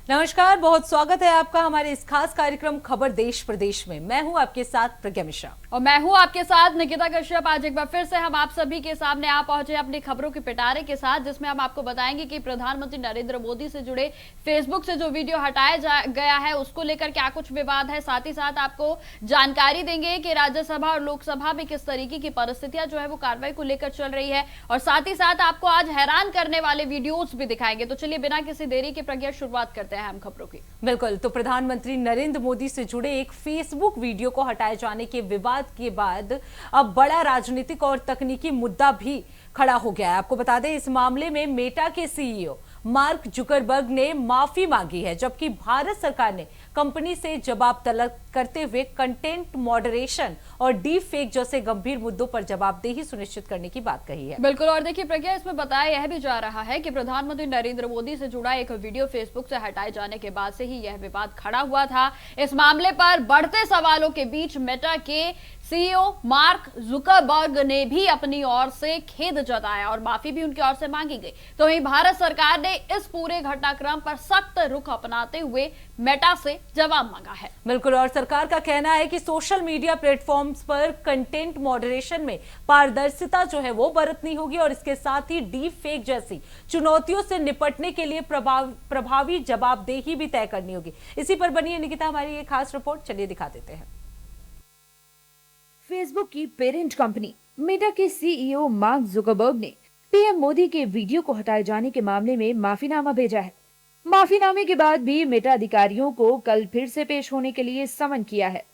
नमस्कार, बहुत स्वागत है आपका हमारे इस खास कार्यक्रम खबर देश प्रदेश में। मैं हूं आपके साथ प्रज्ञा मिश्रा और मैं हूं आपके साथ निकिता कश्यप। आज एक बार फिर से हम आप सभी के सामने आ पहुंचे अपनी खबरों के पिटारे के साथ, जिसमें हम आपको बताएंगे कि प्रधानमंत्री नरेंद्र मोदी से जुड़े फेसबुक से जो वीडियो हटाया गया है उसको लेकर क्या कुछ विवाद है। साथ ही साथ आपको जानकारी देंगे कि राज्यसभा और लोकसभा में किस तरीके की परिस्थितियां जो है वो कार्रवाई को लेकर चल रही है, और साथ ही साथ आपको आज हैरान करने वाले वीडियोज भी दिखाएंगे। तो चलिए बिना किसी देरी के प्रज्ञा शुरुआत करते हैं हम खबरों की। बिल्कुल, तो प्रधानमंत्री नरेंद्र मोदी से जुड़े एक फेसबुक वीडियो को हटाए जाने के विवाद के बाद अब बड़ा राजनीतिक और तकनीकी मुद्दा भी खड़ा हो गया है। आपको बता दें, इस मामले में मेटा के सीईओ मार्क जुकरबर्ग ने माफी मांगी है, जबकि भारत सरकार ने कंपनी से जवाब तलब करते हुए कंटेंट मॉडरेशन और डीप फेक जैसे गंभीर मुद्दों पर जवाबदेही सुनिश्चित करने की बात कही है। बिल्कुल, और देखिए प्रज्ञा, इसमें बताया यह भी जा रहा है कि प्रधानमंत्री नरेंद्र मोदी से जुड़ा एक वीडियो फेसबुक से हटाए जाने के बाद से ही यह विवाद खड़ा हुआ था। इस मामले पर बढ़ते सवालों के बीच मेटा के सीईओ मार्क जुकरबर्ग ने भी अपनी ओर से खेद जताया और माफी भी उनकी ओर से मांगी गई। तो वहीं भारत सरकार ने इस पूरे घटनाक्रम पर सख्त रुख अपनाते हुए मेटा से जवाब मांगा है। बिल्कुल, और सरकार का कहना है कि सोशल मीडिया प्लेटफॉर्म्स पर कंटेंट मॉडरेशन में पारदर्शिता जो है वो बरतनी होगी, और इसके साथ ही डीप फेक जैसी चुनौतियों से निपटने के लिए प्रभावी जवाबदेही भी तय करनी होगी। इसी पर बनी है निकिता हमारी एक खास रिपोर्ट, चलिए दिखा देते हैं। फेसबुक की पेरेंट कंपनी मेटा के सीईओ मार्क जुकरबर्ग ने पीएम मोदी के वीडियो को हटाए जाने के मामले में माफीनामा भेजा है। माफीनामे के बाद भी मेटा अधिकारियों को कल फिर से पेश होने के लिए समन किया है।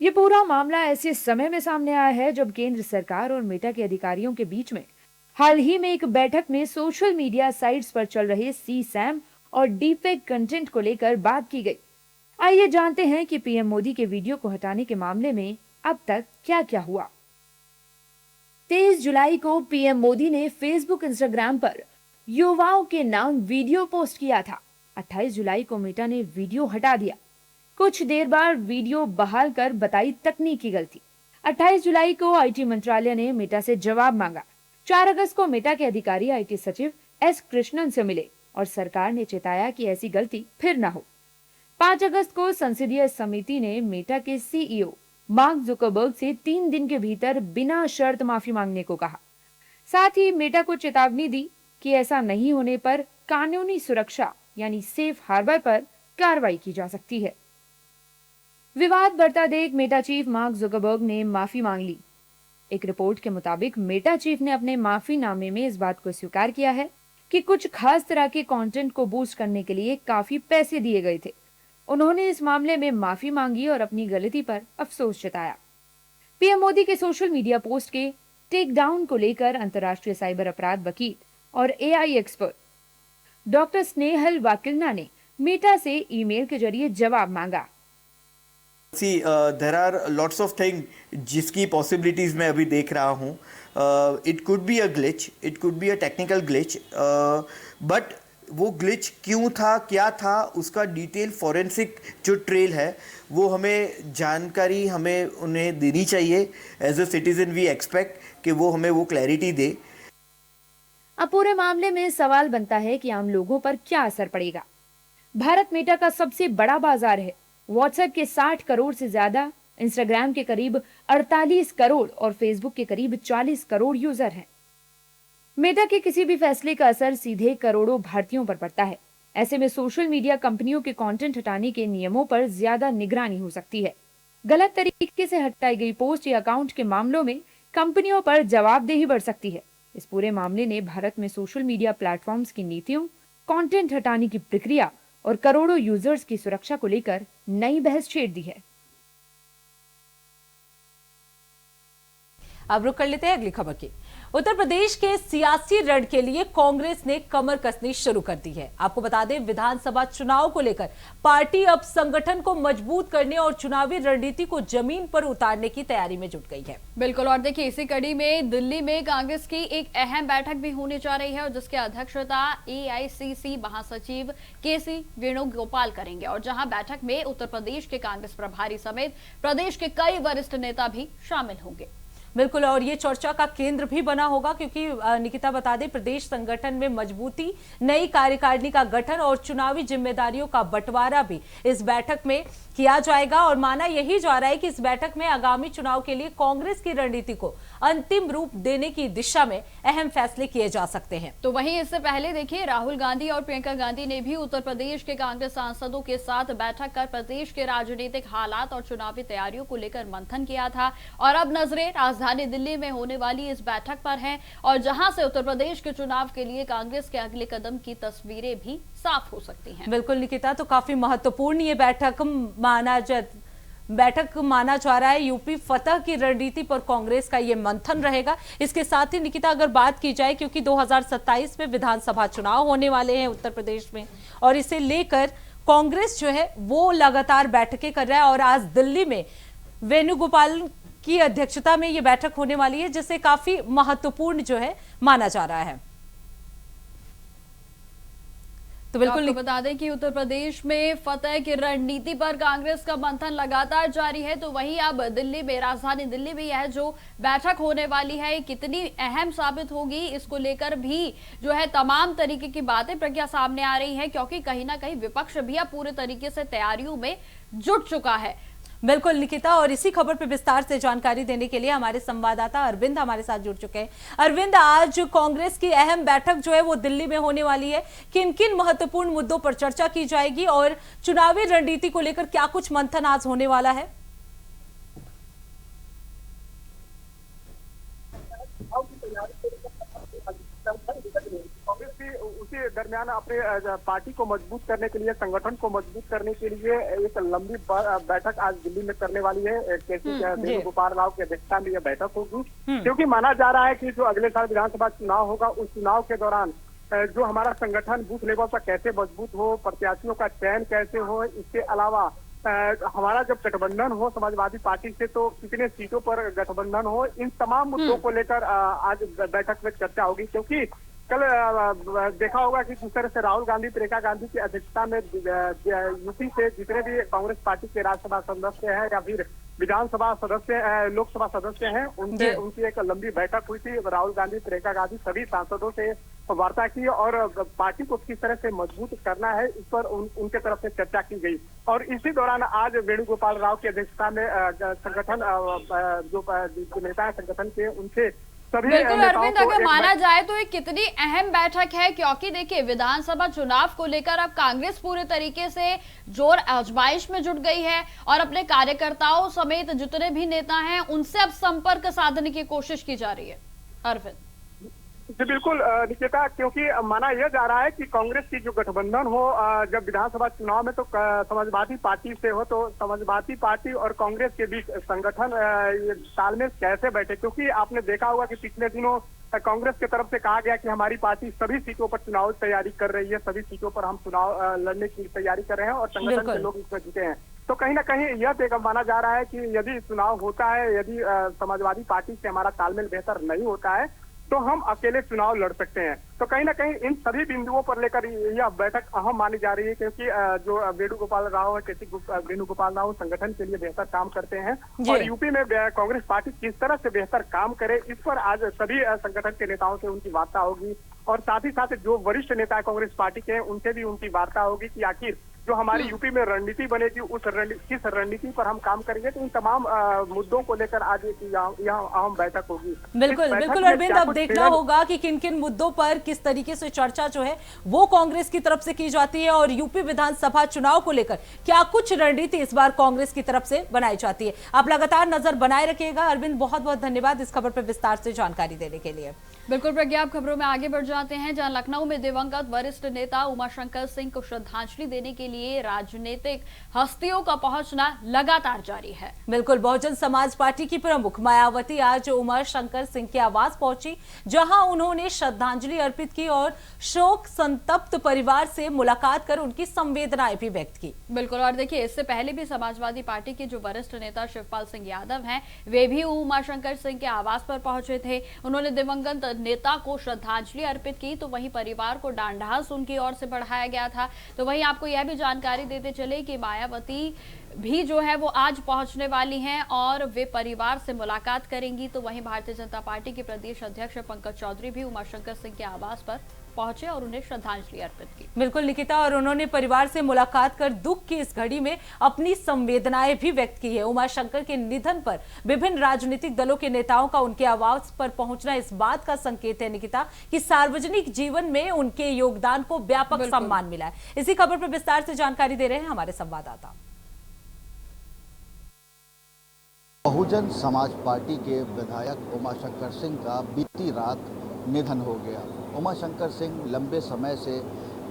ये पूरा मामला ऐसे समय में सामने आया है जब केंद्र सरकार और मेटा के अधिकारियों के बीच में हाल ही में एक बैठक में सोशल मीडिया साइट्स पर चल रहे सी सैम और डीपफेक कंटेंट को लेकर बात की गई। आइए जानते हैं कि पीएम मोदी के वीडियो को हटाने के मामले में अब तक क्या क्या हुआ। 23 जुलाई को पीएम मोदी ने फेसबुक, इंस्टाग्राम पर युवाओं के नाम वीडियो पोस्ट किया था। 28 जुलाई को मेटा ने वीडियो हटा दिया। कुछ देर बाद वीडियो बहाल कर बताई तकनीकी गलती। 28 जुलाई को आईटी मंत्रालय ने मेटा से जवाब मांगा। 4 अगस्त को मेटा के अधिकारी आईटी सचिव एस कृष्णन से मिले और सरकार ने चेताया कि ऐसी गलती फिर न हो। 5 अगस्त को संसदीय समिति ने मेटा के सीईओ मार्क जुकरबर्ग से 3 दिन के भीतर बिना शर्त माफी मांगने को कहा। साथ ही मेटा को चेतावनी दी कि ऐसा नहीं होने पर कानूनी सुरक्षा यानी सेफ हार्बर पर कार्रवाई की जा सकती है। विवाद बढ़ता देख मेटा चीफ मार्क जुकरबर्ग ने माफी मांग ली। एक रिपोर्ट के मुताबिक मेटा चीफ ने अपने माफीनामे में इस बात को स्वीकार किया है कि कुछ खास तरह के कंटेंट को बूस्ट करने के लिए काफी पैसे दिए गए थे। उन्होंने इस मामले में माफी मांगी और अपनी गलती पर अफसोस जताया। पीएम मोदी के सोशल मीडिया पोस्ट के टेक डाउन को लेकर अंतर्राष्ट्रीय साइबर अपराध वकील और एआई एक्सपर्ट डॉक्टर स्नेहल वाकिलना ने मेटा से ईमेल के जरिए जवाब मांगा। there are lots of things जिसकी possibilities मैं अभी देख रहा हूँ। It could be a glitch, it could be a technical glitch, but वो ग्लिच क्यों था, क्या था, उसका डिटेल फॉरेंसिक जो ट्रेल है वो हमें जानकारी हमें उन्हें देनी चाहिए। As a citizen we expect कि वो हमें वो क्लैरिटी दे। अब पूरे मामले में सवाल बनता है कि आम लोगों पर क्या असर पड़ेगा। भारत मेटा का सबसे बड़ा बाजार है। व्हाट्सएप के 60 करोड़ से ज्यादा, इंस्टाग्राम के करीब 48 करोड़ और फेसबुक के करीब 40 करोड़ यूजर हैं। मेटा के किसी भी फैसले का असर सीधे करोड़ों भारतीयों पर पड़ता है। ऐसे में सोशल मीडिया कंपनियों के कंटेंट हटाने के नियमों पर ज्यादा निगरानी हो सकती है। गलत तरीके से हटाई गई पोस्ट या अकाउंट के मामलों में कंपनियों पर जवाबदेही बढ़ सकती है। इस पूरे मामले ने भारत में सोशल मीडिया प्लेटफॉर्म्स की नीतियों, कंटेंट हटाने की प्रक्रिया और करोड़ों यूजर्स की सुरक्षा को लेकर नई बहस छेड़ दी है। अब रुक कर लेते हैं अगली खबर की। उत्तर प्रदेश के सियासी रण के लिए कांग्रेस ने कमर कसनी शुरू कर दी है। आपको बता दें, विधानसभा चुनाव को लेकर पार्टी अब संगठन को मजबूत करने और चुनावी रणनीति को जमीन पर उतारने की तैयारी में जुट गई है। बिल्कुल, और देखिए इसी कड़ी में दिल्ली में कांग्रेस की एक अहम बैठक भी होने जा रही है, और जिसकी अध्यक्षता एआईसीसी महासचिव केसी वेणुगोपाल करेंगे, और जहां बैठक में उत्तर प्रदेश के कांग्रेस प्रभारी समेत प्रदेश के कई वरिष्ठ नेता भी शामिल होंगे। बिल्कुल, और ये चर्चा का केंद्र भी बना होगा क्योंकि निकिता बता दें, प्रदेश संगठन में मजबूती, नई कार्यकारिणी का गठन और चुनावी जिम्मेदारियों का बंटवारा भी इस बैठक में किया जाएगा और माना यही जा रहा है कि इस बैठक में आगामी चुनाव के लिए कांग्रेस की रणनीति को अंतिम रूप देने की दिशा में अहम फैसले किए जा सकते हैं। तो वहीं इससे पहले देखिए, राहुल गांधी और प्रियंका गांधी ने भी उत्तर प्रदेश के कांग्रेस सांसदों के साथ बैठक कर प्रदेश के राजनीतिक हालात और चुनावी तैयारियों को लेकर मंथन किया था और अब नजरें राजधानी दिल्ली में होने वाली इस बैठक पर हैं और जहां से उत्तर प्रदेश के चुनाव के लिए कांग्रेस के अगले कदम की तस्वीरें भी साफ हो सकती हैं। बिल्कुल निकिता, तो काफी महत्वपूर्ण ये बैठक माना जा रहा है। यूपी फतह की रणनीति पर कांग्रेस का ये मंथन रहेगा। इसके साथ ही निकिता, अगर बात की जाए, क्योंकि 2027 में विधानसभा चुनाव होने वाले हैं उत्तर प्रदेश में और इसे लेकर कांग्रेस जो है वो लगातार बैठकें कर रहा है और आज दिल्ली में वेणुगोपाल की अध्यक्षता में ये बैठक होने वाली है, जिसे काफी महत्वपूर्ण जो है माना जा रहा है। तो बिल्कुल बता दें कि उत्तर प्रदेश में फतह की रणनीति पर कांग्रेस का मंथन लगातार जारी है। तो वहीं अब दिल्ली में, राजधानी दिल्ली में यह जो बैठक होने वाली है कितनी अहम साबित होगी, इसको लेकर भी जो है तमाम तरीके की बातें प्रज्ञा सामने आ रही है, क्योंकि कहीं ना कहीं विपक्ष भी अब पूरे तरीके से तैयारियों में जुट चुका है। बिल्कुल निकिता, और इसी खबर पर विस्तार से जानकारी देने के लिए हमारे संवाददाता अरविंद हमारे साथ जुड़ चुके हैं। अरविंद, आज कांग्रेस की अहम बैठक जो है वो दिल्ली में होने वाली है, किन किन महत्वपूर्ण मुद्दों पर चर्चा की जाएगी और चुनावी रणनीति को लेकर क्या कुछ मंथन आज होने वाला है? कांग्रेस की उसी दरमियान अपने पार्टी को मजबूत करने के लिए, संगठन को मजबूत करने के लिए एक लंबी बैठक आज दिल्ली में करने वाली है। केसी वेणुगोपाल राव की अध्यक्षता में यह बैठक होगी, क्योंकि माना जा रहा है कि जो अगले साल विधानसभा चुनाव होगा, उस चुनाव के दौरान जो हमारा संगठन बूथ लेवल पर कैसे मजबूत हो, प्रत्याशियों का चयन कैसे हो, इसके अलावा हमारा जब गठबंधन हो समाजवादी पार्टी से तो कितने सीटों पर गठबंधन हो, इन तमाम मुद्दों को लेकर आज बैठक में चर्चा होगी। क्योंकि कल देखा होगा कि जिस तरह से राहुल गांधी, प्रियंका गांधी की अध्यक्षता में यूपी से जितने भी कांग्रेस पार्टी के राज्यसभा सदस्य हैं या फिर विधानसभा सदस्य, लोकसभा सदस्य हैं, उनकी एक लंबी बैठक हुई थी। राहुल गांधी, प्रियंका गांधी सभी सांसदों से वार्ता की और पार्टी को किस तरह से मजबूत करना है, इस पर उनके तरफ से चर्चा की गई। और इसी दौरान आज वेणुगोपाल राव की अध्यक्षता में संगठन जो नेता है संगठन के, उनसे बिल्कुल अरविंद, अगर माना जाए तो ये कितनी अहम बैठक है, क्योंकि देखिए विधानसभा चुनाव को लेकर अब कांग्रेस पूरे तरीके से जोर आजमाइश में जुट गई है और अपने कार्यकर्ताओं समेत जितने भी नेता हैं उनसे अब संपर्क साधने की कोशिश की जा रही है। अरविंद जी बिल्कुल निकिता, क्योंकि माना यह जा रहा है कि कांग्रेस की जो गठबंधन हो जब विधानसभा चुनाव में तो समाजवादी पार्टी से हो, तो समाजवादी पार्टी और कांग्रेस के बीच संगठन तालमेल कैसे बैठे। क्योंकि आपने देखा होगा कि पिछले दिनों कांग्रेस की तरफ से कहा गया कि हमारी पार्टी सभी सीटों पर चुनाव तैयारी कर रही है, सभी सीटों पर हम चुनाव लड़ने की तैयारी कर रहे हैं और संगठन के लोग इसमें जुटे हैं। तो कहीं ना कहीं यह माना जा रहा है कि यदि चुनाव होता है, यदि समाजवादी पार्टी से हमारा तालमेल बेहतर नहीं होता है, तो हम अकेले चुनाव लड़ सकते हैं। तो कहीं ना कहीं इन सभी बिंदुओं पर लेकर यह बैठक अहम मानी जा रही है, क्योंकि जो वेणुगोपाल राव है, केसी वेणुगोपाल राव संगठन के लिए बेहतर काम करते हैं और यूपी में कांग्रेस पार्टी किस तरह से बेहतर काम करे, इस पर आज सभी संगठन के नेताओं से उनकी वार्ता होगी और साथ ही साथ जो वरिष्ठ नेता कांग्रेस पार्टी के हैं उनसे भी उनकी वार्ता होगी कि आखिर जो हमारी यूपी में रणनीति बनेगी उस किस रणनीति पर हम काम करेंगे। तो इन तमाम मुद्दों को लेकर आज यहाँ अहम बैठक होगी। बिल्कुल अरविंद, अब देखना होगा कि किन किन मुद्दों पर किस तरीके से चर्चा जो है वो कांग्रेस की तरफ से की जाती है और यूपी विधानसभा चुनाव को लेकर क्या कुछ रणनीति इस बार कांग्रेस की तरफ से बनाई जाती है। आप लगातार नजर बनाए रखिएगा। अरविंद, बहुत बहुत धन्यवाद इस खबर पर विस्तार से जानकारी देने के लिए। बिल्कुल प्रज्ञा, आप खबरों में आगे बढ़ जाते हैं, जहां लखनऊ में दिवंगत वरिष्ठ नेता उमाशंकर सिंह को श्रद्धांजलि देने के लिए राजनीतिक हस्तियों का पहुंचना लगातार जारी है। बिल्कुल, बहुजन समाज पार्टी की प्रमुख मायावती आज उमाशंकर सिंह के आवास पहुंची, जहां उन्होंने श्रद्धांजलि अर्पित की और शोक संतप्त परिवार से मुलाकात कर उनकी संवेदनाएं भी व्यक्त की। बिल्कुल, और देखिए इससे पहले भी समाजवादी पार्टी के जो वरिष्ठ नेता शिवपाल सिंह यादव हैं, वे भी उमाशंकर सिंह के आवास पर पहुंचे थे। उन्होंने दिवंगत नेता को श्रद्धांजलि अर्पित की, तो वहीं परिवार को डांढास उनकी ओर से बढ़ाया गया था। तो वहीं आपको यह भी जानकारी देते चले कि मायावती भी जो है वो आज पहुंचने वाली हैं और वे परिवार से मुलाकात करेंगी। तो वहीं भारतीय जनता पार्टी के प्रदेश अध्यक्ष पंकज चौधरी भी उमाशंकर सिंह के आवास पर पहुंचे और उन्हें श्रद्धांजलि अर्पित की। बिल्कुल निकिता, और उन्होंने परिवार से मुलाकात कर दुख की इस घड़ी में अपनी संवेदनाएं भी व्यक्त की है। उमाशंकर के निधन पर विभिन्न राजनीतिक दलों के नेताओं का उनके आवास पर पहुंचना इस बात का संकेत है निकिता कि सार्वजनिक जीवन में उनके योगदान को व्यापक सम्मान मिला है। इसी खबर पर विस्तार से जानकारी दे रहे हैं हमारे संवाददाता। बहुजन समाज पार्टी के विधायक उमाशंकर सिंह का बीती रात निधन हो गया। उमाशंकर सिंह लंबे समय से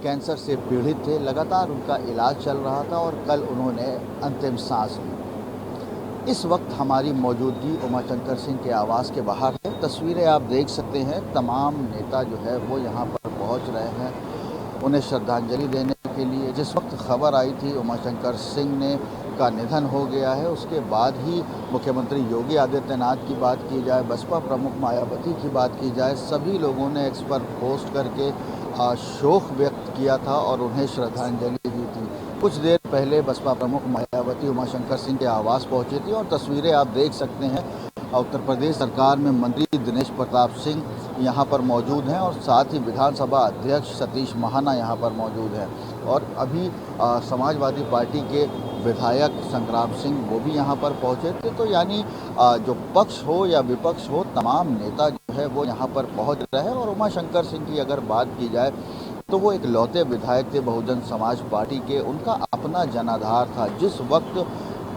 कैंसर से पीड़ित थे, लगातार उनका इलाज चल रहा था और कल उन्होंने अंतिम सांस ली। इस वक्त हमारी मौजूदगी उमाशंकर सिंह के आवास के बाहर है। तस्वीरें आप देख सकते हैं, तमाम नेता जो है वो यहाँ पर पहुँच रहे हैं उन्हें श्रद्धांजलि देने के लिए। जिस वक्त खबर आई थी उमाशंकर सिंह ने का निधन हो गया है, उसके बाद ही मुख्यमंत्री योगी आदित्यनाथ की बात की जाए, बसपा प्रमुख मायावती की बात की जाए, सभी लोगों ने एक्स पर पोस्ट करके शोक व्यक्त किया था और उन्हें श्रद्धांजलि दी थी। कुछ देर पहले बसपा प्रमुख मायावती उमाशंकर सिंह के आवास पहुंची थी और तस्वीरें आप देख सकते हैं। उत्तर प्रदेश सरकार में मंत्री दिनेश प्रताप सिंह यहाँ पर मौजूद हैं और साथ ही विधानसभा अध्यक्ष सतीश महाना यहाँ पर मौजूद हैं और अभी समाजवादी पार्टी के विधायक संग्राम सिंह वो भी यहाँ पर पहुँचे थे। तो यानी जो पक्ष हो या विपक्ष हो, तमाम नेता जो है वो यहाँ पर पहुँच रहे हैं। और उमाशंकर सिंह की अगर बात की जाए तो वो एक लौते विधायक थे बहुजन समाज पार्टी के। उनका अपना जनाधार था। जिस वक्त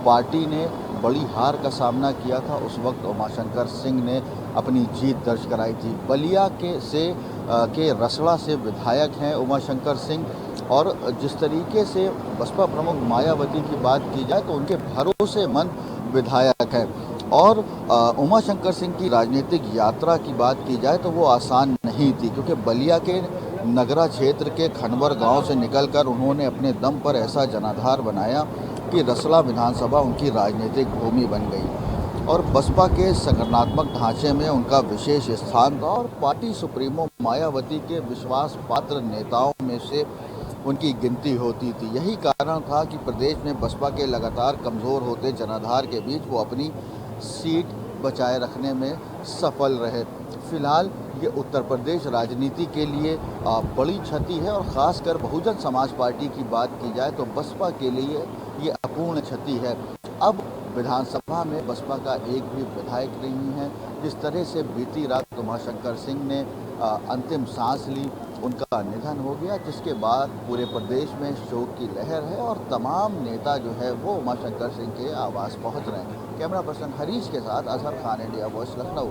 पार्टी ने बड़ी हार का सामना किया था उस वक्त उमाशंकर सिंह ने अपनी जीत दर्ज कराई थी। बलिया के रसड़ा से विधायक हैं उमाशंकर सिंह और जिस तरीके से बसपा प्रमुख मायावती की बात की जाए तो उनके भरोसेमंद विधायक हैं। और उमाशंकर सिंह की राजनीतिक यात्रा की बात की जाए तो वो आसान नहीं थी, क्योंकि बलिया के नगरा क्षेत्र के खनवर गांव से निकलकर उन्होंने अपने दम पर ऐसा जनाधार बनाया कि रसला विधानसभा उनकी राजनीतिक भूमि बन गई और बसपा के संगठनात्मक ढांचे में उनका विशेष स्थान था और पार्टी सुप्रीमो मायावती के विश्वास पात्र नेताओं में से उनकी गिनती होती थी। यही कारण था कि प्रदेश में बसपा के लगातार कमज़ोर होते जनाधार के बीच वो अपनी सीट बचाए रखने में सफल रहे। फिलहाल ये उत्तर प्रदेश राजनीति के लिए बड़ी क्षति है और ख़ासकर बहुजन समाज पार्टी की बात की जाए तो बसपा के लिए ये अपूर्ण क्षति है। अब विधानसभा में बसपा का एक भी विधायक नहीं है। जिस तरह से बीती रात उमाशंकर सिंह ने अंतिम सांस ली, उनका निधन हो गया, जिसके बाद पूरे प्रदेश में शोक की लहर है और तमाम नेता जो है वो उमाशंकर सिंह के आवास पहुंच रहे हैं। कैमरा पर्सन हरीश के साथ अजहर खान, इंडिया वॉइस, लखनऊ।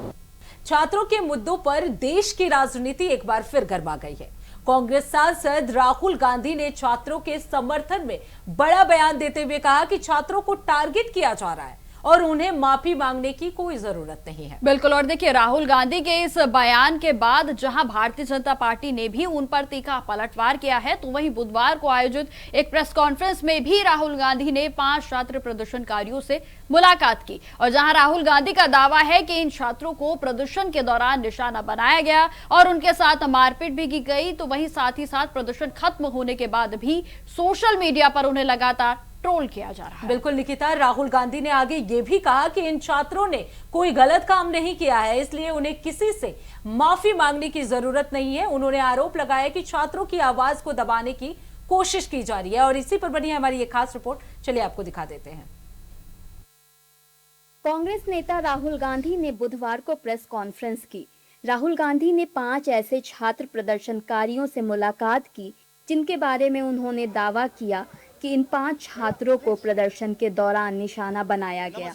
छात्रों के मुद्दों पर देश की राजनीति एक बार फिर गर्मा गई है। कांग्रेस सांसद राहुल गांधी ने छात्रों के समर्थन में बड़ा बयान देते हुए कहा कि छात्रों को टारगेट किया जा रहा है और उन्हें माफी मांगने की कोई जरूरत नहीं है। बिल्कुल, और देखिए राहुल गांधी के इस बयान के बाद जहां भारतीय जनता पार्टी ने भी उन पर तीखा पलटवार किया है, तो वहीं बुधवार को आयोजित एक प्रेस कॉन्फ्रेंस में भी राहुल गांधी ने 5 छात्र प्रदर्शनकारियों से मुलाकात की और जहां राहुल गांधी का दावा है कि इन छात्रों को प्रदर्शन के दौरान निशाना बनाया गया और उनके साथ मारपीट भी की गई, तो वहीं साथ ही साथ प्रदर्शन खत्म होने के बाद भी सोशल मीडिया पर उन्हें लगातार ट्रोल किया जा रहा है। बिल्कुल निकिता, राहुल गांधी ने आगे ये भी कहा कि इन छात्रों ने कोई गलत काम नहीं किया है, इसलिए उन्हें किसी से माफी मांगने की जरूरत नहीं है। उन्होंने आरोप लगाया कि छात्रों की आवाज को दबाने की कोशिश की जा रही है और इसी पर बनी है हमारी ये खास रिपोर्ट। चलिए आपको दिखा देते हैं। कांग्रेस नेता राहुल गांधी ने बुधवार को प्रेस कॉन्फ्रेंस की। राहुल गांधी ने 5 ऐसे छात्र प्रदर्शनकारियों से मुलाकात की जिनके बारे में उन्होंने दावा किया कि इन 5 छात्रों को प्रदर्शन के दौरान निशाना बनाया गया,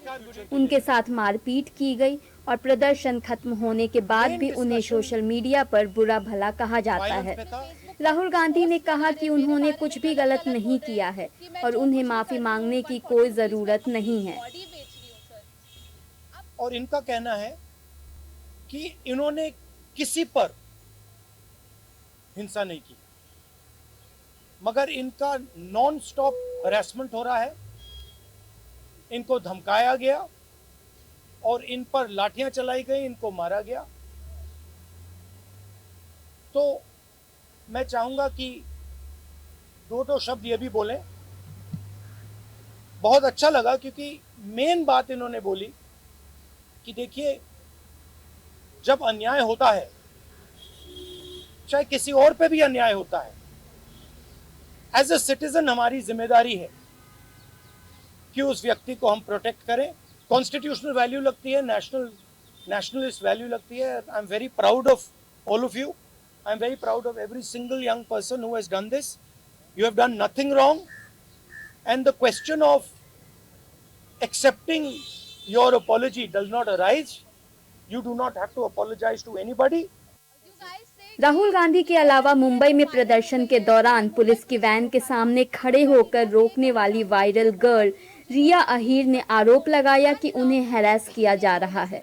उनके साथ मारपीट की गई और प्रदर्शन खत्म होने के बाद भी उन्हें सोशल मीडिया पर बुरा भला कहा जाता है। राहुल गांधी ने कहा कि उन्होंने कुछ भी गलत नहीं किया है और उन्हें माफी मांगने की कोई जरूरत नहीं है। और इनका कहना है कि इन्होंने किसी पर हिंसा नहीं की, मगर इनका नॉन स्टॉप हरासमेंट हो रहा है, इनको धमकाया गया और इन पर लाठियां चलाई गई, इनको मारा गया। तो मैं चाहूंगा कि 2 शब्द ये भी बोलें। बहुत अच्छा लगा, क्योंकि मेन बात इन्होंने बोली कि देखिए, जब अन्याय होता है, चाहे किसी और पे भी अन्याय होता है, एज ए सिटीजन हमारी जिम्मेदारी है कि उस व्यक्ति को हम प्रोटेक्ट करें। कॉन्स्टिट्यूशनल वैल्यू लगती है, नेशनलिस्ट वैल्यू लगती है। I am very proud of all of you. I am very proud of every single young person who has done this. You have done nothing wrong, and the question of accepting your apology does not arise. You do not have to apologize to anybody. Rahul Gandhi के अलावा मुंबई में प्रदर्शन के दौरान police की van के सामने खड़े होकर रोकने वाली वायरल गर्ल रिया अहीर ने आरोप लगाया कि उन्हें हैरेस किया जा रहा है।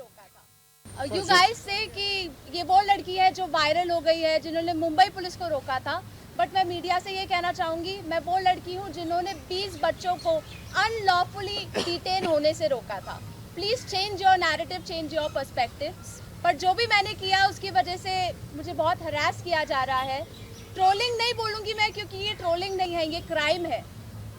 You guys say कि ये वो लड़की है जो वायरल हो गई है, जिन्होंने मुंबई पुलिस को रोका था, बट मैं मीडिया से ये कहना चाहूंगी, मैं वो लड़की हूँ जिन्होंने 20 बच्चों को अनलॉफुली डिटेन होने से रोका था। Please change your narrative, change your perspectives. पर जो भी मैंने किया उसकी वजह से मुझे बहुत हरास किया जा रहा है। ट्रोलिंग नहीं बोलूँगी मैं, क्योंकि ये ट्रोलिंग नहीं है, ये क्राइम है।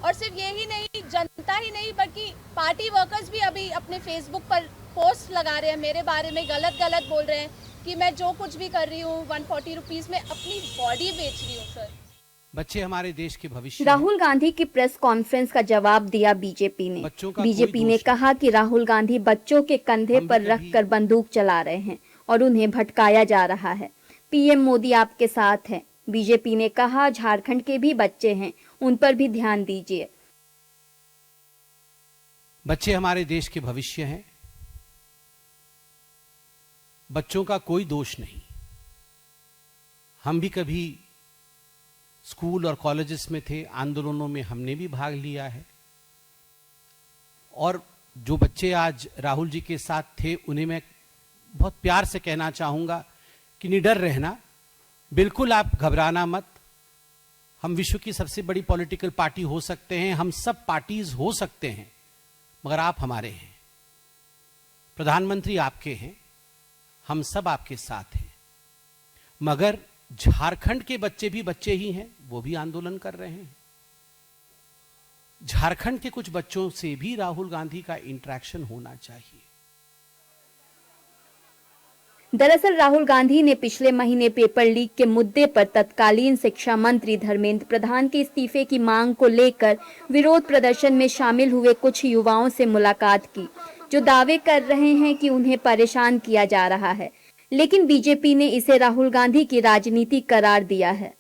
और सिर्फ यही नहीं, जनता ही नहीं बल्कि पार्टी वर्कर्स भी अभी अपने फेसबुक पर पोस्ट लगा रहे हैं, मेरे बारे में गलत बोल रहे हैं कि मैं जो कुछ भी कर रही हूँ 140 रुपीज में अपनी बॉडी बेच रही हूँ। सर, बच्चे हमारे देश के भविष्य। राहुल गांधी की प्रेस कॉन्फ्रेंस का जवाब दिया बीजेपी ने। बीजेपी ने कहा कि राहुल गांधी बच्चों के कंधे पर रखकर बंदूक चला रहे हैं और उन्हें भटकाया जा रहा है। पीएम मोदी आपके साथ हैं। बीजेपी ने कहा झारखंड के भी बच्चे हैं, उन पर भी ध्यान दीजिए। बच्चे हमारे देश के भविष्य हैं। बच्चों का कोई दोष नहीं। हम भी कभी स्कूल और कॉलेजेस में थे, आंदोलनों में हमने भी भाग लिया है। और जो बच्चे आज राहुल जी के साथ थे, उन्हें मैं बहुत प्यार से कहना चाहूंगा कि निडर रहना, बिल्कुल आप घबराना मत। हम विश्व की सबसे बड़ी पॉलिटिकल पार्टी हो सकते हैं, हम सब पार्टीज हो सकते हैं, मगर आप हमारे हैं। प्रधानमंत्री आपके हैं, हम सब आपके साथ हैं। मगर झारखंड के बच्चे भी बच्चे ही हैं, वो भी आंदोलन कर रहे हैं। झारखंड के कुछ बच्चों से भी राहुल गांधी का इंटरेक्शन होना चाहिए। दरअसल राहुल गांधी ने पिछले महीने पेपर लीक के मुद्दे पर तत्कालीन शिक्षा मंत्री धर्मेंद्र प्रधान के इस्तीफे की मांग को लेकर विरोध प्रदर्शन में शामिल हुए कुछ युवाओं से मुलाकात की, जो दावे कर रहे हैं कि उन्हें परेशान किया जा रहा है। लेकिन बीजेपी ने इसे राहुल गांधी की राजनीति करार दिया है।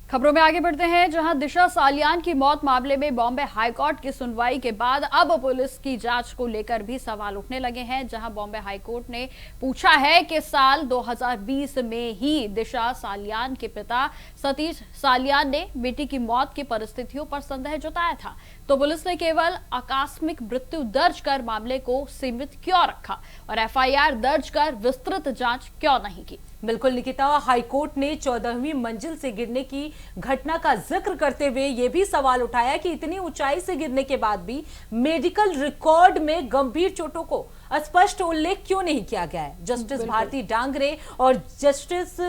खबरों में आगे बढ़ते हैं, जहां दिशा सालियान की मौत मामले में बॉम्बे हाईकोर्ट की सुनवाई के बाद अब पुलिस की जांच को लेकर भी सवाल उठने लगे हैं। जहां बॉम्बे हाईकोर्ट ने पूछा है कि साल 2020 में ही दिशा सालियान के पिता सतीश सालियान ने बेटी की मौत की परिस्थितियों पर संदेह जताया था, तो पुलिस ने केवल आकस्मिक मृत्यु दर्ज कर मामले को सीमित क्यों रखा और एफआईआर दर्ज कर विस्तृत जांच क्यों नहीं की। बिल्कुल निकिता, हाईकोर्ट ने 14वीं मंजिल से गिरने की घटना का जिक्र करते हुए यह भी सवाल उठाया कि इतनी ऊंचाई से गिरने के बाद भी मेडिकल रिकॉर्ड में गंभीर चोटों को स्पष्ट उल्लेख क्यों नहीं किया गया है। जस्टिस भारती डांगरे और जस्टिस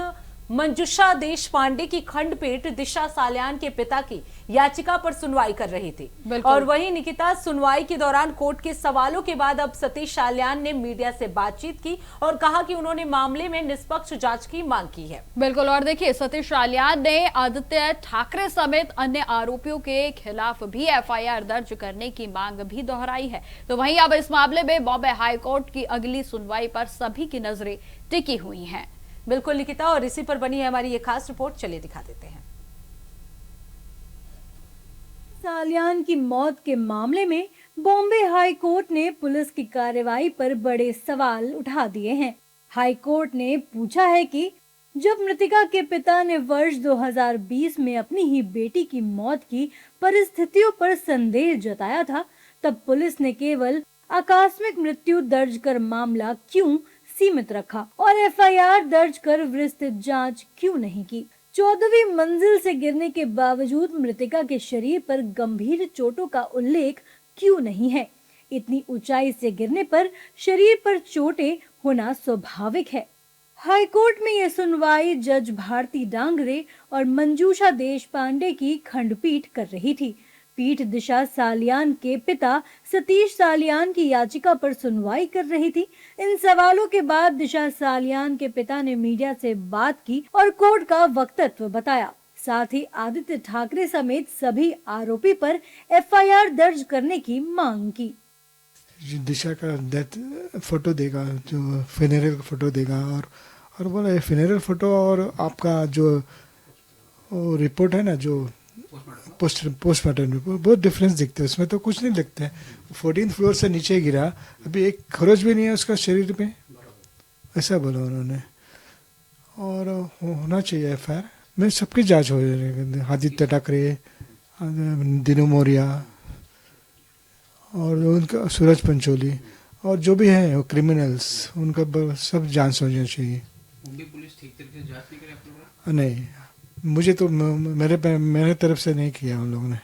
मंजुषा देश पांडे की खंडपीठ दिशा सालियान के पिता की याचिका पर सुनवाई कर रही थी। और वहीं निकिता, सुनवाई के दौरान कोर्ट के सवालों के बाद अब सतीश सालियान ने मीडिया से बातचीत की और कहा कि उन्होंने मामले में निष्पक्ष जांच की मांग की है। बिल्कुल, और देखिए सतीश सालियान ने आदित्य ठाकरे समेत अन्य आरोपियों के खिलाफ भी एफआईआर दर्ज करने की मांग भी दोहराई है। तो वहीं अब इस मामले में बॉम्बे हाईकोर्ट की अगली सुनवाई पर सभी की नजरें टिकी हुई हैं। बिल्कुल निकिता, और इसी पर बनी है हमारी ये खास रिपोर्ट, चलिए दिखा देते हैं। सालियान की मौत के मामले में बॉम्बे हाई कोर्ट ने पुलिस की कार्रवाई पर बड़े सवाल उठा दिए हैं। हाई कोर्ट ने पूछा है कि जब मृतिका के पिता ने वर्ष 2020 में अपनी ही बेटी की मौत की परिस्थितियों पर संदेह जताया था, तब पुलिस ने केवल आकस्मिक मृत्यु दर्ज कर मामला क्यों सीमित रखा और एफआईआर दर्ज कर विस्तृत जांच क्यों नहीं की। 14वीं मंजिल से गिरने के बावजूद मृतिका के शरीर पर गंभीर चोटों का उल्लेख क्यों नहीं है। इतनी ऊंचाई से गिरने पर शरीर पर चोटें होना स्वाभाविक है। हाईकोर्ट में यह सुनवाई जज भारती डांगरे और मंजूषा देशपांडे की खंडपीठ कर रही थी। पीठ दिशा सालियान के पिता सतीश सालियान की याचिका पर सुनवाई कर रही थी। इन सवालों के बाद दिशा सालियान के पिता ने मीडिया से बात की और कोर्ट का वक्तव्य बताया। साथ ही आदित्य ठाकरे समेत सभी आरोपी पर एफआईआर दर्ज करने की मांग की। दिशा का डेथ फोटो देगा, जो फिनेरल फोटो देगा और बोला फिनेरल फोटो और आपका जो रिपोर्ट है ना, जो पोस्टमार्टम रिपोर्ट, बहुत डिफरेंस दिखते हैं उसमें, तो कुछ नहीं दिखते हैं। 14th फ्लोर से नीचे गिरा, अभी एक खरोच भी नहीं है उसका शरीर पे, ऐसा बोला उन्होंने। और होना चाहिए एफआईआर में, सबकी जांच हो रही है। आदित्य ठाकरे, दिनू मौर्या और उनका सूरज पंचोली और जो भी है वो क्रिमिनल्स, उनका सब जांच होनी चाहिए। मुंबई पुलिस ठीक तरीके से जांच नहीं करे आप लोगों? नहीं, मुझे तो मेरे तरफ से नहीं किया उन लोगों ने।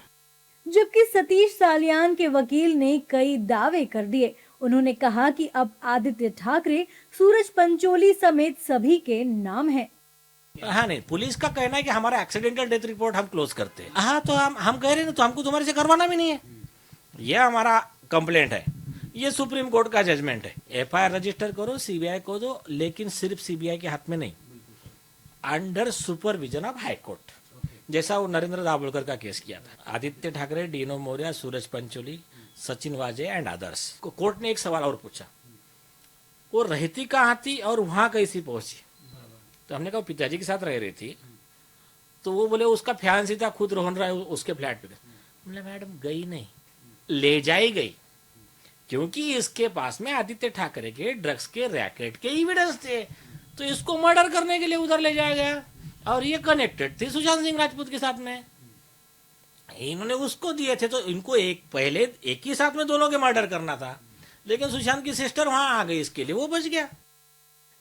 जबकि सतीश सालियान के वकील ने कई दावे कर दिए। उन्होंने कहा कि अब आदित्य ठाकरे, सूरज पंचोली समेत सभी के नाम हैं। हाँ, नहीं, पुलिस का कहना है कि हमारा एक्सीडेंटल डेथ रिपोर्ट हम क्लोज करते हैं। हाँ, तो हम कह रहे हैं तो हमको तुम्हारे से करवाना भी नहीं है। यह हमारा कंप्लेंट है, ये सुप्रीम कोर्ट का जजमेंट है। एफआईआर रजिस्टर करो, सीबीआई को दो, लेकिन सिर्फ सीबीआई के हाथ में नहीं, under supervision of high court, जैसा वो नरेंद्र दाभोलकर का केस किया था। आदित्य ठाकरे, डीनो मौर्या, सूरज पंचोली, सचिन वाजे एंड अदर्स। कोर्ट ने एक सवाल और पूछा, वो रहती कहाँ थी और वहां कैसी पहुंची? तो हमने कहा पिताजी के साथ रह रही थी। तो वो बोले उसका फियांसी था, खुद रोहन राय उसके फ्लैट पे। बोले मैडम गई नहीं, ले जाई गई, क्योंकि इसके पास में आदित्य ठाकरे के ड्रग्स के रैकेट के एविडेंस थे, तो इसको मर्डर करने के लिए उधर ले जाया गया। और ये कनेक्टेड थी सुशांत सिंह राजपूत के साथ में, इन्होंने उसको दिए थे, तो इनको पहले एक ही साथ में दोनों के मर्डर करना था, लेकिन सुशांत की सिस्टर वहां आ गई, इसके लिए वो बच गया।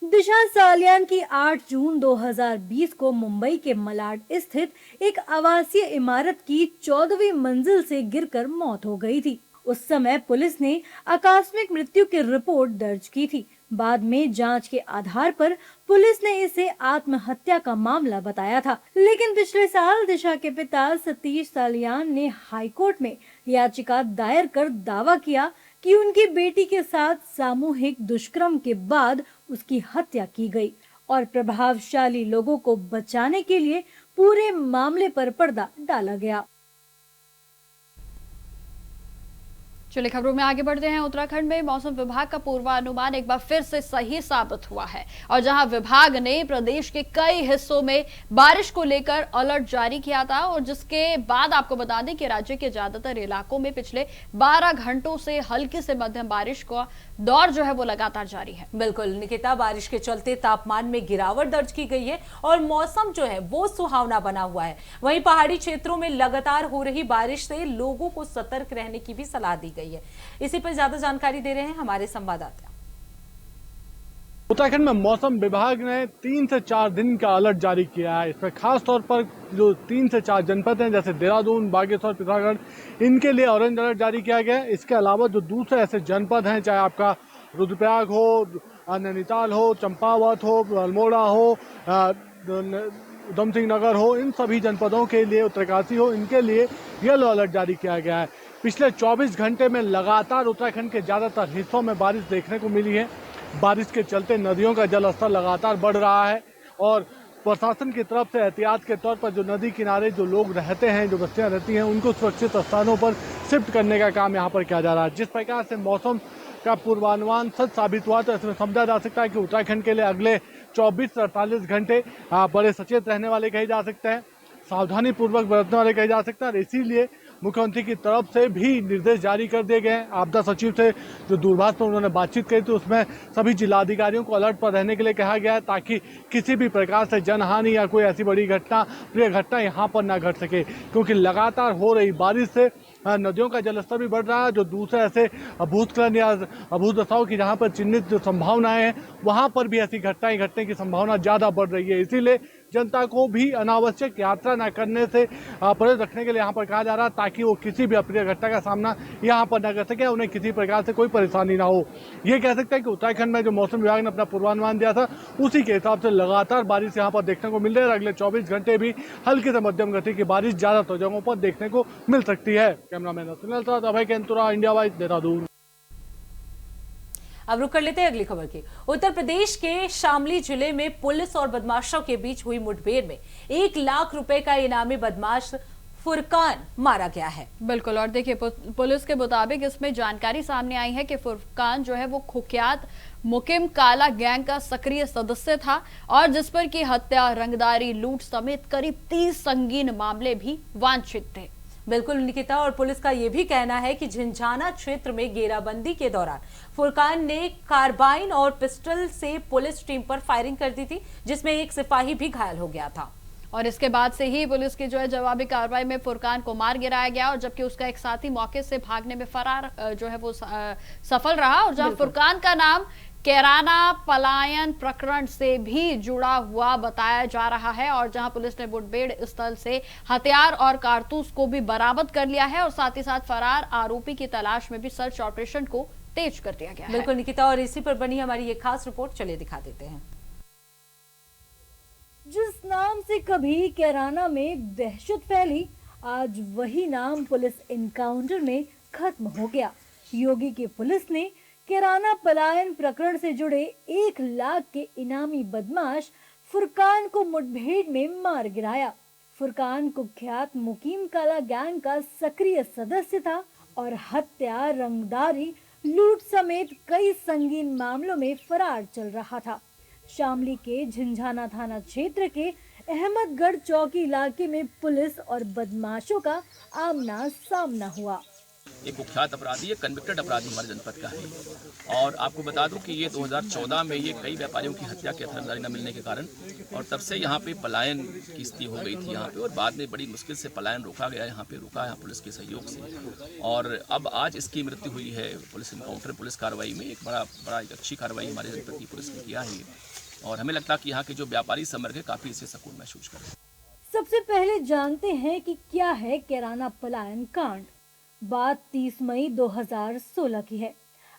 दिशा सालियान की 8 जून 2020 को मुंबई के मलाड स्थित एक आवासीय इमारत की 14वीं मंजिल से गिरकर मौत हो गई थी। उस समय पुलिस ने आकस्मिक मृत्यु की रिपोर्ट दर्ज की थी। बाद में जांच के आधार पर पुलिस ने इसे आत्महत्या का मामला बताया था, लेकिन पिछले साल दिशा के पिता सतीश सालियान ने हाईकोर्ट में याचिका दायर कर दावा किया कि उनकी बेटी के साथ सामूहिक दुष्कर्म के बाद उसकी हत्या की गई और प्रभावशाली लोगों को बचाने के लिए पूरे मामले पर पर्दा डाला गया। चलिए खबरों में आगे बढ़ते हैं। उत्तराखंड में मौसम विभाग का पूर्वानुमान एक बार फिर से सही साबित हुआ है और जहां विभाग ने प्रदेश के कई हिस्सों में बारिश को लेकर अलर्ट जारी किया था और जिसके बाद आपको बता दें कि राज्य के ज्यादातर इलाकों में पिछले 12 घंटों से हल्की से मध्यम बारिश का दौर जो है वो लगातार जारी है। बिल्कुल निकिता, बारिश के चलते तापमान में गिरावट दर्ज की गई है और मौसम जो है वो सुहावना बना हुआ है। वहीं पहाड़ी क्षेत्रों में लगातार हो रही बारिश से लोगों को सतर्क रहने की भी सलाह दी गई है। इसी पर ज्यादा जानकारी दे रहे हैं हमारे संवाददाता। उत्तराखंड में मौसम विभाग ने 3 से 4 दिन का अलर्ट जारी किया है। इसमें खास तौर पर जो 3 से 4 जनपद हैं जैसे देहरादून, बागेश्वर, पिथौरागढ़, इनके लिए ऑरेंज अलर्ट जारी किया गया है। इसके अलावा जो दूसरे ऐसे जनपद हैं, चाहे आपका रुद्रप्रयाग हो, नैनीताल हो, चंपावत हो, अल्मोड़ा हो, उधम सिंह नगर हो, इन सभी जनपदों के लिए, उत्तरकाशी हो, इनके लिए येलो अलर्ट जारी किया गया है। पिछले 24 घंटे में लगातार उत्तराखंड के ज़्यादातर हिस्सों में बारिश देखने को मिली है। बारिश के चलते नदियों का जलस्तर लगातार बढ़ रहा है और प्रशासन की तरफ से एहतियात के तौर पर जो नदी किनारे जो लोग रहते हैं, जो बस्तियां रहती हैं, उनको सुरक्षित स्थानों पर शिफ्ट करने का काम यहाँ पर किया जा रहा है। जिस प्रकार से मौसम का पूर्वानुमान सच साबित हुआ, तो इसमें समझा जा सकता है कि उत्तराखंड के लिए अगले 24 से 48 घंटे बड़े सचेत रहने वाले कहे जा सकते हैं, सावधानी पूर्वक बरतने वाले कहे जा सकते हैं। और इसीलिए मुख्यमंत्री की तरफ से भी निर्देश जारी कर दिए गए हैं। आपदा सचिव से जो दूरभाष पर उन्होंने बातचीत की थी, उसमें सभी जिलाधिकारियों को अलर्ट पर रहने के लिए कहा गया है ताकि किसी भी प्रकार से जनहानि या कोई ऐसी बड़ी घटना, प्रिय घटना यहाँ पर ना घट सके, क्योंकि लगातार हो रही बारिश से नदियों का जलस्तर भी बढ़ रहा है। जो दूसरे ऐसे भूस्खलन या भूदशाओं की जहाँ पर चिन्हित जो संभावनाएं हैं, वहाँ पर भी ऐसी घटनाएं घटने की संभावना ज़्यादा बढ़ रही है। इसीलिए जनता को भी अनावश्यक यात्रा न करने से परहेज रखने के लिए यहाँ पर कहा जा रहा है, ताकि वो किसी भी अप्रिय घटना का सामना यहाँ पर न कर सके, उन्हें किसी प्रकार से कोई परेशानी ना हो। ये कह सकते हैं कि उत्तराखंड में जो मौसम विभाग ने अपना पूर्वानुमान दिया था, उसी के हिसाब से लगातार बारिश यहाँ पर देखने को मिल रही है। अगले 24 घंटे भी हल्की से मध्यम गति की बारिश ज्यादातर जगहों पर देखने को मिल सकती है। कैमरामैन सुनील साथ अभय केंतुरा, इंडिया वाइज, देहरादून। अब रुक कर लेते हैं अगली खबर की। उत्तर प्रदेश के शामली जिले में पुलिस और बदमाशों के बीच हुई मुठभेड़ में 1 लाख रुपए का इनामी बदमाश फुरकान मारा गया है। बिल्कुल, और देखिए पुलिस के मुताबिक इसमें जानकारी सामने आई है कि फुरकान जो है वो कुख्यात मुकिम काला गैंग का सक्रिय सदस्य था और जिस पर की हत्या, रंगदारी, लूट समेत करीब 30 संगीन मामले भी वांछित थे। बिल्कुल निकिता, और पुलिस का यह भी कहना है कि झिंझाना क्षेत्र में घेराबंदी के दौरान फुरकान ने कार्बाइन और पिस्टल से पुलिस टीम पर फायरिंग कर दी थी, जिसमें एक सिपाही भी घायल हो गया था। और इसके बाद से ही पुलिस की जो है जवाबी कार्रवाई में फुरकान को मार गिराया गया और जबकि उसका एक साथी मौके से भागने में फरार जो है वो सफल रहा। और जहां फुरकान का नाम कैराना पलायन प्रकरण से भी जुड़ा हुआ बताया जा रहा है और जहां पुलिस ने मुठभेड़ स्थल से हथियार और कारतूस को भी बरामद कर लिया है और साथ ही साथ फरार आरोपी की तलाश में भी सर्च ऑपरेशन को तेज कर दिया गया है। बिल्कुल निकिता, और इसी पर बनी हमारी ये खास रिपोर्ट, चलिए दिखा देते हैं। जिस नाम से कभी कैराना में दहशत फैली, आज वही नाम पुलिस एनकाउंटर में खत्म हो गया। योगी की पुलिस ने कैराना पलायन प्रकरण से जुड़े 1 लाख के इनामी बदमाश फुरकान को मुठभेड़ में मार गिराया। फुरकान कुख्यात मुकीम काला गैंग का सक्रिय सदस्य था और हत्या, रंगदारी, लूट समेत कई संगीन मामलों में फरार चल रहा था। शामली के झिंझाना थाना क्षेत्र के अहमदगढ़ चौकी इलाके में पुलिस और बदमाशों का आमना सामना हुआ। एक कुख्यात अपराधी, एक कन्विक्टेड अपराधी हमारे जनपद का है और आपको बता दूं कि ये 2014 में ये कई व्यापारियों की हत्या की रंगदारी न मिलने के कारण और तब से यहाँ पे पलायन की स्थिति हो गई थी यहाँ पे और बाद में बड़ी मुश्किल से पलायन रोका गया, यहाँ पे रुका है पुलिस के सहयोग से और अब आज इसकी मृत्यु हुई है पुलिस इनकाउंटर, पुलिस कार्रवाई में। एक बड़ा अच्छी कार्रवाई हमारे जनपद की पुलिस ने किया है और हमें लगता है कि यहाँ के जो व्यापारी समर्ग है काफी इसे सुकून महसूस कर रहे हैं। सबसे पहले जानते हैं कि क्या है कैराना पलायन कांड। बात 30 मई 2016 की है।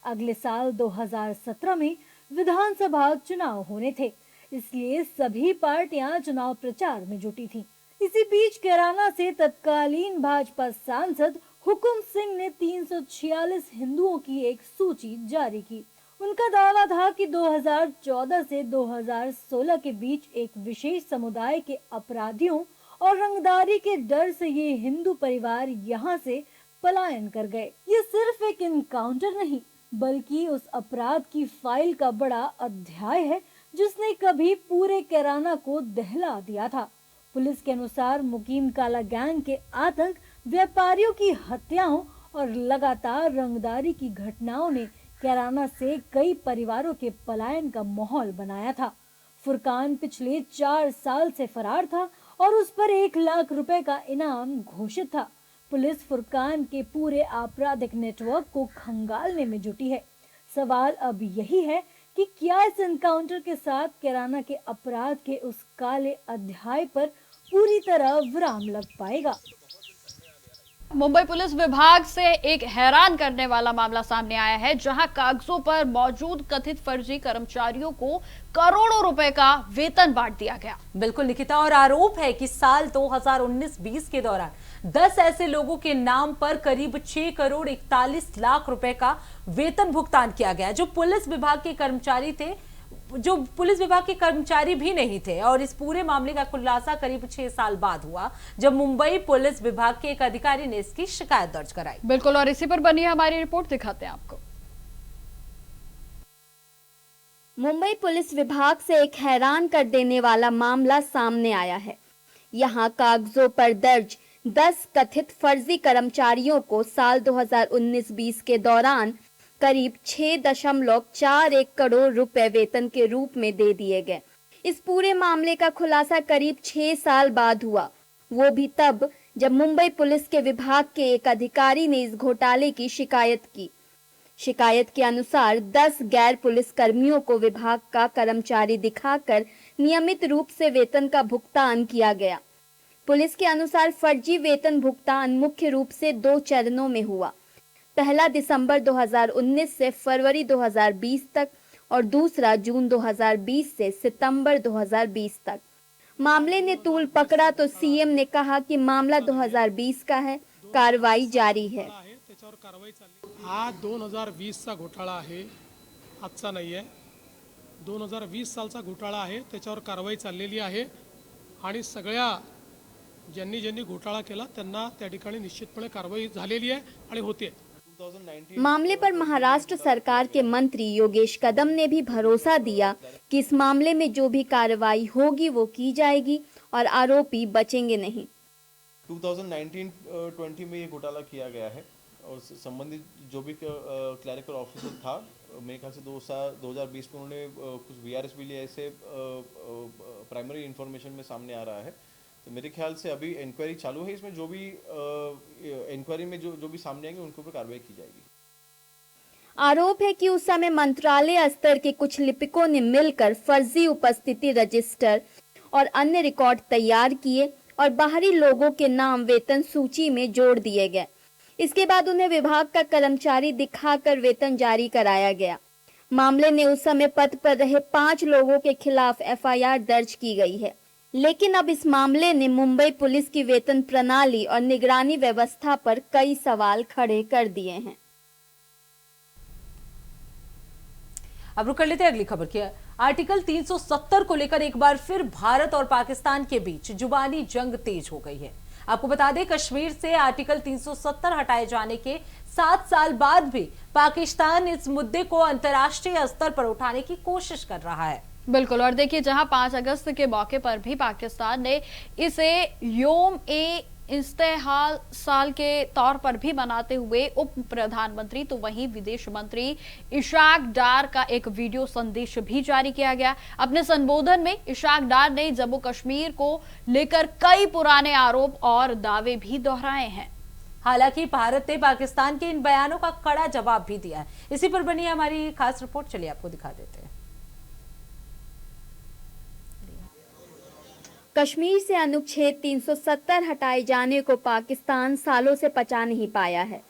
अगले साल 2017 में विधानसभा चुनाव होने थे, इसलिए सभी पार्टियां चुनाव प्रचार में जुटी थीं। इसी बीच कैराना से तत्कालीन भाजपा सांसद हुकुम सिंह ने 346 हिंदुओं की एक सूची जारी की। उनका दावा था कि 2014 से 2016 के बीच एक विशेष समुदाय के अपराधियों और रंगदारी के डर से ये हिंदू परिवार यहाँ से पलायन कर गए। ये सिर्फ एक इनकाउंटर नहीं बल्कि उस अपराध की फाइल का बड़ा अध्याय है जिसने कभी पूरे कैराना को दहला दिया था। पुलिस के अनुसार मुकीम काला गैंग के आतंक, व्यापारियों की हत्याओं और लगातार रंगदारी की घटनाओं ने कैराना से कई परिवारों के पलायन का माहौल बनाया था। फुरकान पिछले 4 साल से फरार था और उस पर 1 लाख रुपए का इनाम घोषित था। पुलिस फुरकान के पूरे आपराधिक नेटवर्क को खंगालने में जुटी है। सवाल अब यही है कि क्या इस एनकाउंटर के साथ कैराना के अपराध के उस काले अध्याय पर पूरी तरह विराम लग पाएगा। मुंबई पुलिस विभाग से एक हैरान करने वाला मामला सामने आया है, जहां कागजों पर मौजूद कथित फर्जी कर्मचारियों को करोड़ों रुपए का वेतन बांट दिया गया। बिल्कुल निकिता, और आरोप है कि साल 2019-20 के दौरान 10 ऐसे लोगों के नाम पर करीब 6 करोड़ 41 लाख रुपए का वेतन भुगतान किया गया, जो पुलिस विभाग के कर्मचारी थे, जो पुलिस विभाग के कर्मचारी भी नहीं थे। और इस पूरे मामले का खुलासा करीब 6 साल बाद हुआ, जब मुंबई पुलिस विभाग के एक अधिकारी ने इसकी शिकायत दर्ज कराई। बिल्कुल, और इसी पर बनी है हमारी रिपोर्ट, दिखाते हैं आपको। मुंबई पुलिस विभाग से एक हैरान कर देने वाला मामला सामने आया है। यहाँ कागजों पर दर्ज 10 कथित फर्जी कर्मचारियों को साल 2019-20 के दौरान करीब 6.41 करोड़ रुपए वेतन के रूप में दे दिए गए। इस पूरे मामले का खुलासा करीब 6 साल बाद हुआ, वो भी तब जब मुंबई पुलिस के विभाग के एक अधिकारी ने इस घोटाले की शिकायत की। शिकायत के अनुसार 10 गैर पुलिस कर्मियों को विभाग का कर्मचारी दिखाकर नियमित रूप से वेतन का भुगतान किया गया। पुलिस के अनुसार फर्जी वेतन भुगतान मुख्य रूप से 2 चरणों में हुआ। पहला दिसंबर 2019 से फरवरी 2020 तक और दूसरा जून 2020 से सितंबर 2020 तक। मामले ने तूल पकड़ा तो सीएम ने कहा कि मामला 2020 का है, कार्रवाई जारी है। हा 2020चा घोटाळा आहे, आजचा नाही आहे। 2020 सालचा घोटाळा आहे, त्याच्यावर कारवाई चाललेली आहे आणि सगळ्या ज्यांनी घोटाळा केला त्यांना त्या ठिकाणी निश्चितपणे कारवाई झालेली आहे आणि होते। मामले पर महाराष्ट्र सरकार के मंत्री योगेश कदम ने भी भरोसा दिया कि इस मामले में जो भी कार्रवाई होगी वो की जाएगी और आरोपी बचेंगे नहीं। 2019-20 में ये घोटाला किया गया है और संबंधित जो भी क्लरिकल ऑफिसर था, मेरे ख्याल से 2020 में उन्होंने कुछ वीआरएस भी लिए, ऐसे प्राइमरी इंफॉर्मेशन में सामने आ रहा है। तो मेरे ख्याल से अभी इंक्वायरी चालू है, इसमें जो भी इंक्वायरी में जो भी सामने आएंगे उनके ऊपर कार्रवाई की जाएगी। आरोप है कि उस समय मंत्रालय स्तर के कुछ लिपिकों ने मिलकर फर्जी उपस्थिति रजिस्टर और अन्य रिकॉर्ड तैयार किए और बाहरी लोगों के नाम वेतन सूची में जोड़ दिए गए। इसके बाद उन्हें विभाग का कर्मचारी दिखाकर वेतन जारी कराया गया। मामले में उस समय पद पर रहे 5 लोगों के खिलाफ एफआईआर दर्ज की गई है, लेकिन अब इस मामले ने मुंबई पुलिस की वेतन प्रणाली और निगरानी व्यवस्था पर कई सवाल खड़े कर दिए हैं। अब रुक कर लेते हैं अगली खबर की। आर्टिकल 370 को लेकर एक बार फिर भारत और पाकिस्तान के बीच जुबानी जंग तेज हो गई है। आपको बता दें, कश्मीर से आर्टिकल 370 हटाए जाने के 7 साल बाद भी पाकिस्तान इस मुद्दे को अंतर्राष्ट्रीय स्तर पर उठाने की कोशिश कर रहा है। बिल्कुल, और देखिए जहां 5 अगस्त के मौके पर भी पाकिस्तान ने इसे योम ए इस्तेहाल साल के तौर पर भी मनाते हुए उप प्रधानमंत्री तो वहीं विदेश मंत्री इशाक डार का एक वीडियो संदेश भी जारी किया गया। अपने संबोधन में इशाक डार ने जम्मू कश्मीर को लेकर कई पुराने आरोप और दावे भी दोहराए हैं। हालांकि भारत ने पाकिस्तान के इन बयानों का कड़ा जवाब भी दिया है। इसी पर बनी हमारी खास रिपोर्ट, चलिए आपको दिखा देते हैं। कश्मीर से अनुच्छेद 370 हटाए जाने को पाकिस्तान सालों से पचा नहीं पाया है।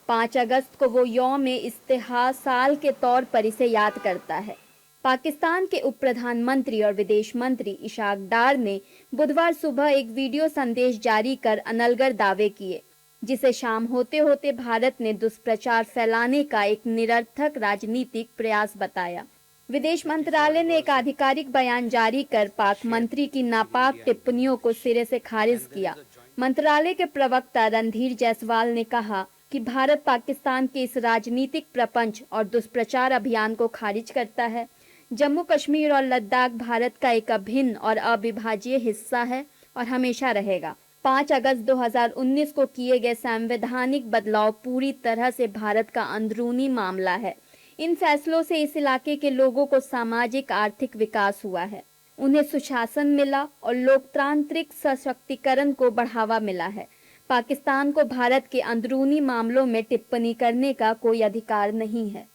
5 अगस्त को वो यौम इस्तेहाल साल के तौर पर इसे याद करता है। पाकिस्तान के उप प्रधानमंत्री और विदेश मंत्री इशाक डार ने बुधवार सुबह एक वीडियो संदेश जारी कर अनलगर दावे किए, जिसे शाम होते होते भारत ने दुष्प्रचार फैलाने का एक निरर्थक राजनीतिक प्रयास बताया। विदेश मंत्रालय ने एक आधिकारिक बयान जारी कर पाक मंत्री की नापाक टिप्पणियों को सिरे से खारिज किया। मंत्रालय के प्रवक्ता रणधीर जायसवाल ने कहा कि भारत पाकिस्तान के इस राजनीतिक प्रपंच और दुष्प्रचार अभियान को खारिज करता है। जम्मू कश्मीर और लद्दाख भारत का एक अभिन्न और अविभाज्य हिस्सा है और हमेशा रहेगा। 5 अगस्त 2019 को किए गए संवैधानिक बदलाव पूरी तरह से भारत का अंदरूनी मामला है। इन फैसलों से इस इलाके के लोगों को सामाजिक आर्थिक विकास हुआ है, उन्हें सुशासन मिला और लोकतांत्रिक सशक्तिकरण को बढ़ावा मिला है। पाकिस्तान को भारत के अंदरूनी मामलों में टिप्पणी करने का कोई अधिकार नहीं है।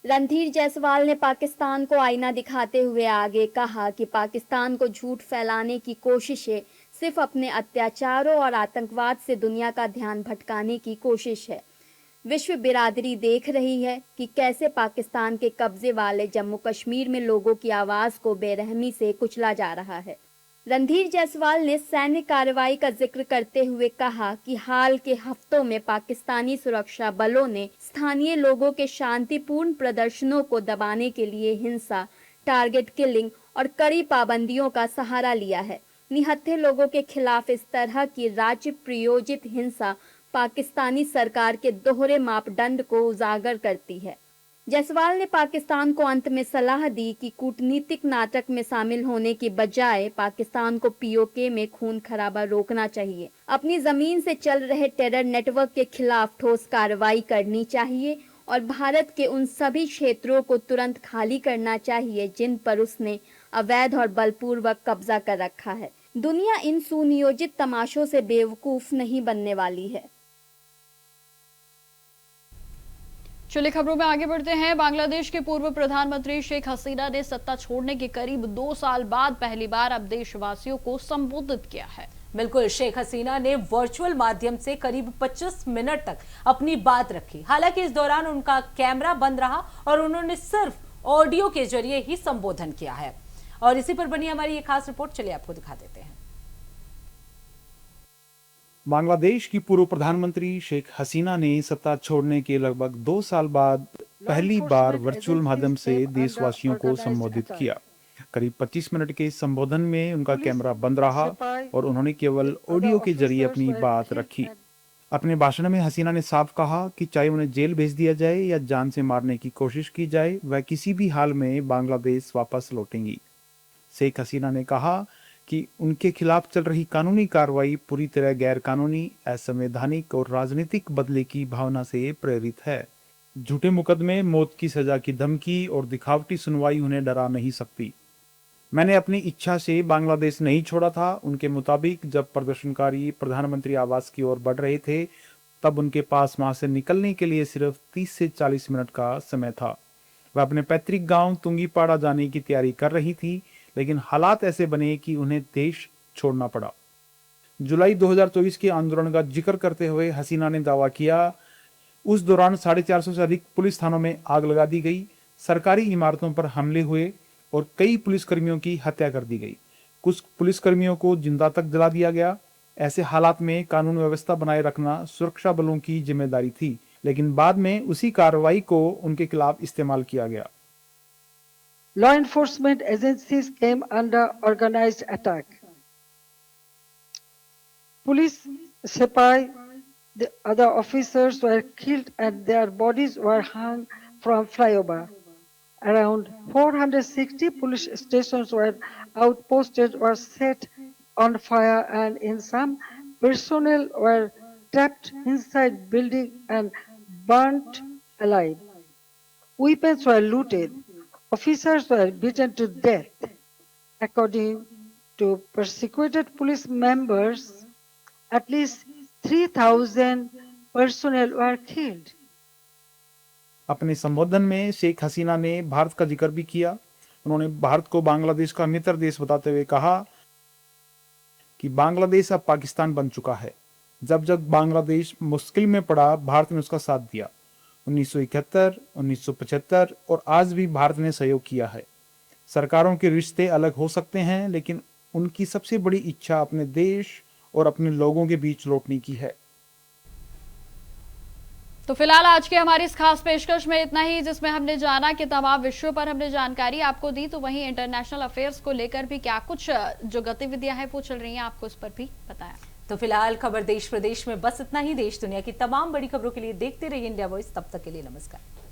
रणधीर जायसवाल ने पाकिस्तान को आईना दिखाते हुए आगे कहा कि पाकिस्तान को झूठ फैलाने की कोशिशें सिर्फ अपने अत्याचारों और आतंकवाद से दुनिया का ध्यान भटकाने की कोशिश है। विश्व बिरादरी देख रही है कि कैसे पाकिस्तान के कब्जे वाले जम्मू कश्मीर में लोगों की आवाज को बेरहमी से कुचला जा रहा है। रणधीर जायसवाल ने सैन्य कार्रवाई का जिक्र करते हुए कहा कि हाल के हफ्तों में पाकिस्तानी सुरक्षा बलों ने स्थानीय लोगों के शांतिपूर्ण प्रदर्शनों को दबाने के लिए हिंसा, टारगेट किलिंग और कड़ी पाबंदियों का सहारा लिया है। निहत्थे लोगों के खिलाफ इस तरह की राज्य प्रायोजित हिंसा पाकिस्तानी सरकार के दोहरे मापदंड को उजागर करती है। जायसवाल ने पाकिस्तान को अंत में सलाह दी कि कूटनीतिक नाटक में शामिल होने की बजाय पाकिस्तान को पीओके में खून खराबा रोकना चाहिए। अपनी जमीन से चल रहे टेरर नेटवर्क के खिलाफ ठोस कार्रवाई करनी चाहिए और भारत के उन सभी क्षेत्रों को तुरंत खाली करना चाहिए जिन पर उसने अवैध और बलपूर्वक कब्जा कर रखा है। दुनिया इन सुनियोजित तमाशों से बेवकूफ नहीं बनने वाली है। चलिए खबरों में आगे बढ़ते हैं। बांग्लादेश के पूर्व प्रधानमंत्री शेख हसीना ने सत्ता छोड़ने के करीब 2 साल बाद पहली बार अब देशवासियों को संबोधित किया है। बिल्कुल, शेख हसीना ने वर्चुअल माध्यम से करीब 25 मिनट तक अपनी बात रखी। हालांकि इस दौरान उनका कैमरा बंद रहा और उन्होंने सिर्फ ऑडियो के जरिए ही संबोधन किया है। और इसी पर बनी हमारी ये खास रिपोर्ट, चलिए आपको दिखा देते हैं। बांग्लादेश की पूर्व प्रधानमंत्री शेख हसीना ने सत्ता छोड़ने के लगभग 2 साल बाद पहली बार वर्चुअल माध्यम से देशवासियों को संबोधित किया। करीब 25 मिनट के संबोधन में उनका कैमरा बंद रहा और उन्होंने केवल ऑडियो के जरिए अपनी बात रखी। अपने भाषण में हसीना ने साफ कहा कि चाहे उन्हें जेल भेज दिया जाए या जान से मारने की कोशिश की जाए, वह किसी भी हाल में बांग्लादेश वापस लौटेंगी। शेख हसीना ने कहा कि उनके खिलाफ चल रही कानूनी कार्रवाई पूरी तरह गैर कानूनी, असंवैधानिक और राजनीतिक बदले की भावना से प्रेरित है। झूठे मुकदमे, मौत की सजा की धमकी और दिखावटी सुनवाई उन्हें डरा नहीं सकती। मैंने अपनी इच्छा से बांग्लादेश नहीं छोड़ा था। उनके मुताबिक जब प्रदर्शनकारी प्रधानमंत्री आवास की ओर बढ़ रहे थे, तब उनके पास वहां से निकलने के लिए सिर्फ 30 से 40 मिनट का समय था। वह अपने पैतृक गांव तुंगीपाड़ा जाने की तैयारी कर रही थी, लेकिन हालात ऐसे बने कि उन्हें देश छोड़ना पड़ा। जुलाई 2024 के आंदोलन का जिक्र करते हुए हसीना ने दावा किया, उस दौरान 450 से अधिक पुलिस थानों में आग लगा दी गई, सरकारी इमारतों पर हमले हुए और कई पुलिसकर्मियों की हत्या कर दी गई। कुछ पुलिसकर्मियों को जिंदा तक जला दिया गया। ऐसे हालात में कानून व्यवस्था बनाए रखना सुरक्षा बलों की जिम्मेदारी थी, लेकिन बाद में उसी कार्रवाई को उनके खिलाफ इस्तेमाल किया गया। Law enforcement agencies came under organized attack. Police sepai, the other officers were killed and their bodies were hung from flyover. Around 460 police stations were outposted or set on fire, and in some personnel were trapped inside building and burnt alive. Weapons were looted. Officers were beaten to death. According to persecuted police members, at least 3,000 personnel were killed. अपने संबोधन में शेख हसीना ने भारत का जिक्र भी किया। उन्होंने भारत को बांग्लादेश का मित्र देश बताते हुए कहा कि बांग्लादेश अब पाकिस्तान बन चुका है। जब जब बांग्लादेश मुश्किल में पड़ा, भारत ने उसका साथ दिया। 1971, 1975 और आज भी भारत ने सहयोग किया है। सरकारों के रिश्ते अलग हो सकते हैं, लेकिन उनकी सबसे बड़ी इच्छा अपने देश और अपने लोगों के बीच लौटने की है। तो फिलहाल आज के हमारी इस खास पेशकश में इतना ही, जिसमें हमने जाना कि तमाम विषयों पर हमने जानकारी आपको दी। तो वहीं इंटरनेशनल अफेयर्स को लेकर भी क्या कुछ जो गतिविधियां हैं वो चल रही हैं, आपको उस पर भी बताया। तो फिलहाल खबर देश प्रदेश में बस इतना ही। देश दुनिया की तमाम बड़ी खबरों के लिए देखते रहिए इंडिया वॉइस। तब तक के लिए नमस्कार।